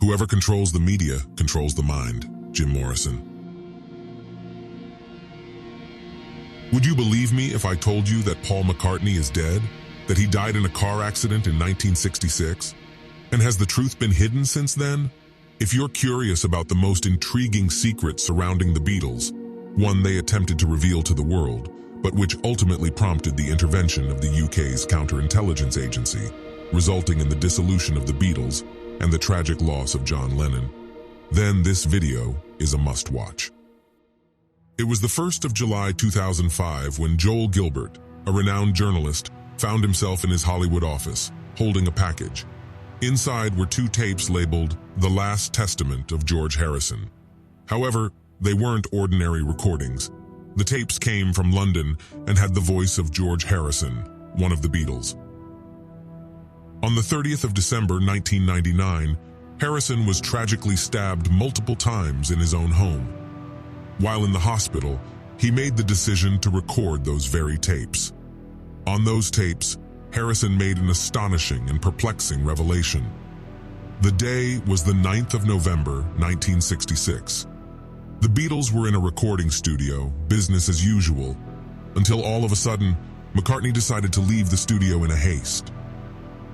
Whoever controls the media controls the mind. Jim Morrison. Would you believe me if I told you that Paul McCartney is dead? That he died in a car accident in 1966? And has the truth been hidden since then? If you're curious about the most intriguing secret surrounding the Beatles, one they attempted to reveal to the world, but which ultimately prompted the intervention of the UK's counterintelligence agency, resulting in the dissolution of the Beatles and the tragic loss of John Lennon, then this video is a must-watch. It was the 1st of July 2005 when Joel Gilbert, a renowned journalist, found himself in his Hollywood office, holding a package. Inside were 2 tapes labeled The Last Testament of George Harrison. However, they weren't ordinary recordings. The tapes came from London and had the voice of George Harrison, one of the Beatles. On the 30th of December 1999, Harrison was tragically stabbed multiple times in his own home. While in the hospital, he made the decision to record those very tapes. On those tapes, Harrison made an astonishing and perplexing revelation. The day was the 9th of November, 1966. The Beatles were in a recording studio, business as usual, until all of a sudden, McCartney decided to leave the studio in a haste.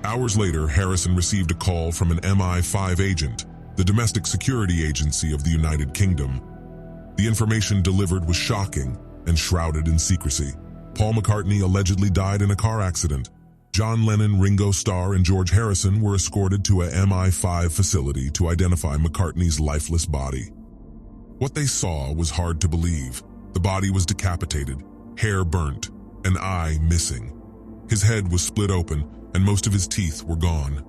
Hours later, Harrison received a call from an MI5 agent, the domestic security agency of the United Kingdom. The information delivered was shocking and shrouded in secrecy. Paul McCartney allegedly died in a car accident. John Lennon, Ringo Starr, and George Harrison were escorted to a MI5 facility to identify McCartney's lifeless body. What they saw was hard to believe. The body was decapitated, hair burnt, an eye missing. His head was split open, and most of his teeth were gone.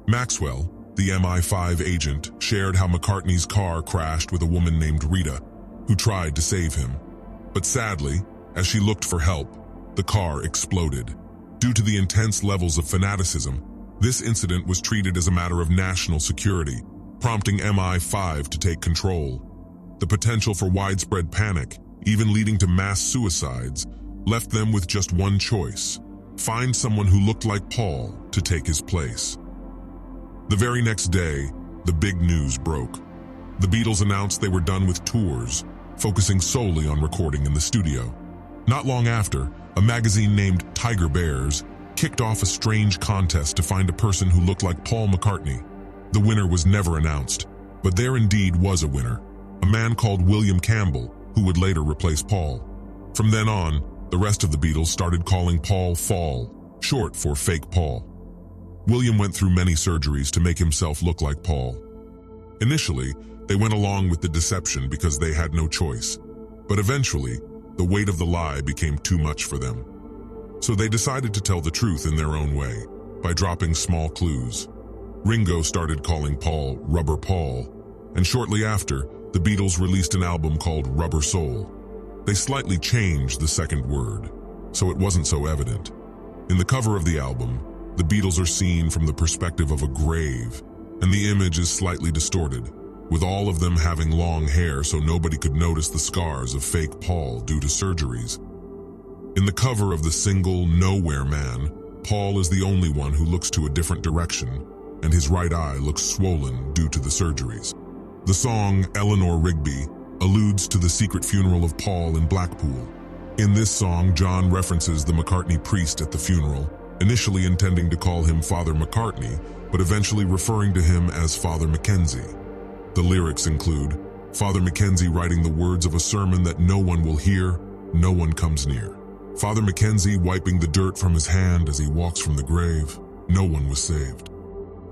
Maxwell, the MI5 agent, shared how McCartney's car crashed with a woman named Rita, who tried to save him. But sadly, as she looked for help, the car exploded. Due to the intense levels of fanaticism, this incident was treated as a matter of national security, prompting MI5 to take control. The potential for widespread panic, even leading to mass suicides, left them with just one choice: find someone who looked like Paul to take his place. The very next day, the big news broke. The Beatles announced they were done with tours, focusing solely on recording in the studio. Not long after, a magazine named Tiger Bears kicked off a strange contest to find a person who looked like Paul McCartney. The winner was never announced, but there indeed was a winner, a man called William Campbell, who would later replace Paul. From then on, the rest of the Beatles started calling Paul Fall, short for Fake Paul. William went through many surgeries to make himself look like Paul. Initially, they went along with the deception because they had no choice, but eventually, the weight of the lie became too much for them. So they decided to tell the truth in their own way, by dropping small clues. Ringo started calling Paul Rubber Paul, and shortly after, the Beatles released an album called Rubber Soul. They slightly changed the second word, so it wasn't so evident. In the cover of the album, the Beatles are seen from the perspective of a grave, and the image is slightly distorted, with all of them having long hair so nobody could notice the scars of fake Paul due to surgeries. In the cover of the single Nowhere Man, Paul is the only one who looks to a different direction, and his right eye looks swollen due to the surgeries. The song Eleanor Rigby alludes to the secret funeral of Paul in Blackpool. In this song, John references the McCartney priest at the funeral, initially intending to call him Father McCartney, but eventually referring to him as Father Mackenzie. The lyrics include, Father Mackenzie writing the words of a sermon that no one will hear, no one comes near. Father Mackenzie wiping the dirt from his hand as he walks from the grave, no one was saved.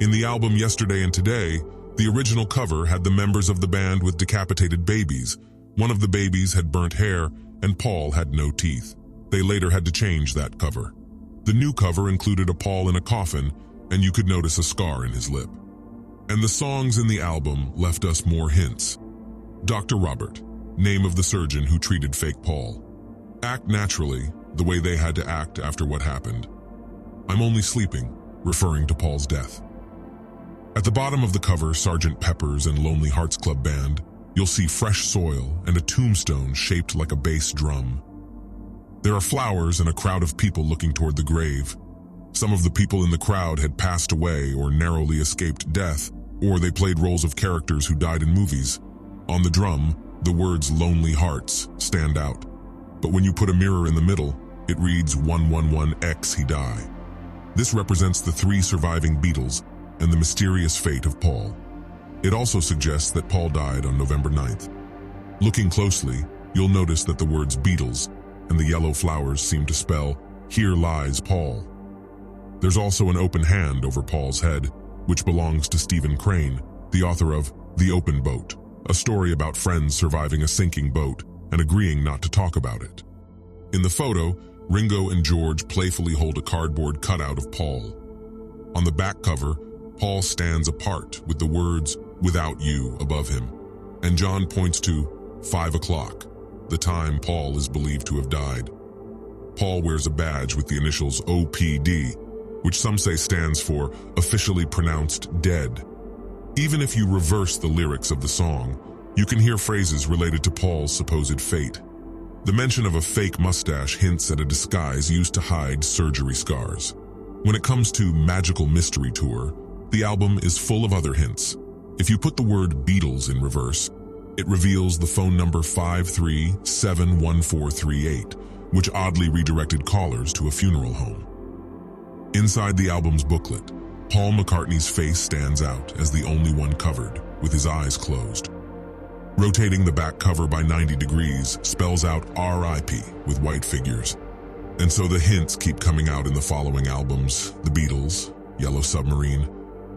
In the album Yesterday and Today, the original cover had the members of the band with decapitated babies. One of the babies had burnt hair, and Paul had no teeth. They later had to change that cover. The new cover included a Paul in a coffin, and you could notice a scar in his lip. And the songs in the album left us more hints. Dr. Robert, name of the surgeon who treated fake Paul. Act naturally, the way they had to act after what happened. I'm only sleeping, referring to Paul's death. At the bottom of the cover, Sgt. Pepper's and Lonely Hearts Club Band, you'll see fresh soil and a tombstone shaped like a bass drum. There are flowers and a crowd of people looking toward the grave. Some of the people in the crowd had passed away or narrowly escaped death, Or they played roles of characters who died in movies. On the drum, the words "Lonely Hearts" stand out. But when you put a mirror in the middle, it reads 111X he die. This represents the 3 surviving Beatles and the mysterious fate of Paul. It also suggests that Paul died on November 9th. Looking closely, you'll notice that the words Beatles and the yellow flowers seem to spell, "Here lies Paul." There's also an open hand over Paul's head, which belongs to Stephen Crane, the author of The Open Boat, a story about friends surviving a sinking boat and agreeing not to talk about it. In the photo, Ringo and George playfully hold a cardboard cutout of Paul. On the back cover, Paul stands apart with the words "Without you" above him, and John points to 5 o'clock, the time Paul is believed to have died. Paul wears a badge with the initials OPD, which some say stands for officially pronounced dead. Even if you reverse the lyrics of the song, you can hear phrases related to Paul's supposed fate. The mention of a fake mustache hints at a disguise used to hide surgery scars. When it comes to Magical Mystery Tour, the album is full of other hints. If you put the word Beatles in reverse, it reveals the phone number 5371438, which oddly redirected callers to a funeral home. Inside the album's booklet, Paul McCartney's face stands out as the only one covered, with his eyes closed. Rotating the back cover by 90 degrees spells out RIP with white figures. And so the hints keep coming out in the following albums: The Beatles, Yellow Submarine,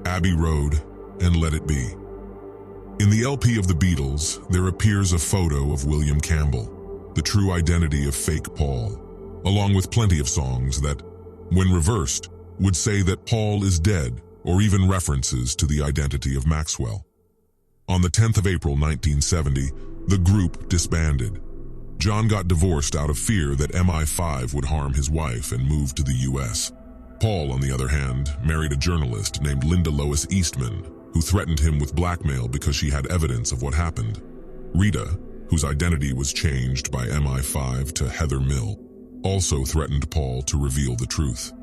Abbey Road, and Let It Be. In the LP of The Beatles, there appears a photo of William Campbell, the true identity of fake Paul, along with plenty of songs that, when reversed, would say that Paul is dead, or even references to the identity of Maxwell. On the 10th of April 1970, the group disbanded. John got divorced out of fear that MI5 would harm his wife and moved to the US. Paul, on the other hand, married a journalist named Linda Lois Eastman, who threatened him with blackmail because she had evidence of what happened. Rita, whose identity was changed by MI5 to Heather Mill, also threatened Paul to reveal the truth.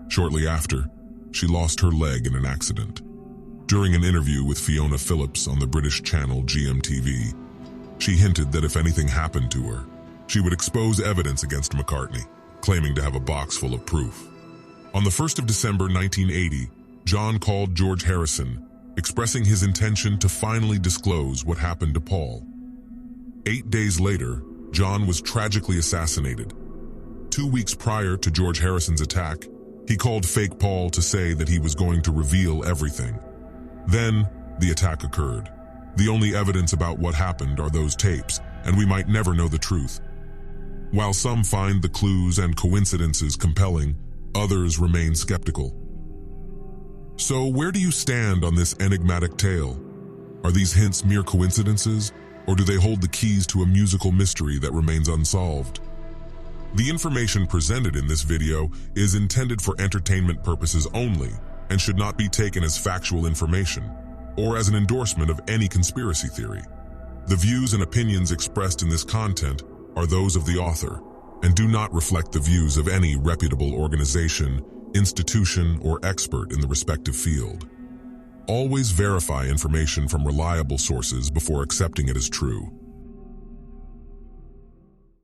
Shortly after, she lost her leg in an accident. During an interview with Fiona Phillips on the British channel GMTV, she hinted that if anything happened to her, she would expose evidence against McCartney, claiming to have a box full of proof. On the 1st of December 1980, John called George Harrison, expressing his intention to finally disclose what happened to Paul. 8 days later, John was tragically assassinated. 2 weeks prior to George Harrison's attack, he called fake Paul to say that he was going to reveal everything. Then, the attack occurred. The only evidence about what happened are those tapes, and we might never know the truth. While some find the clues and coincidences compelling, others remain skeptical. So where do you stand on this enigmatic tale? Are these hints mere coincidences, or do they hold the keys to a musical mystery that remains unsolved? The information presented in this video is intended for entertainment purposes only and should not be taken as factual information or as an endorsement of any conspiracy theory. The views and opinions expressed in this content are those of the author and do not reflect the views of any reputable organization, institution, or expert in the respective field. Always verify information from reliable sources before accepting it as true.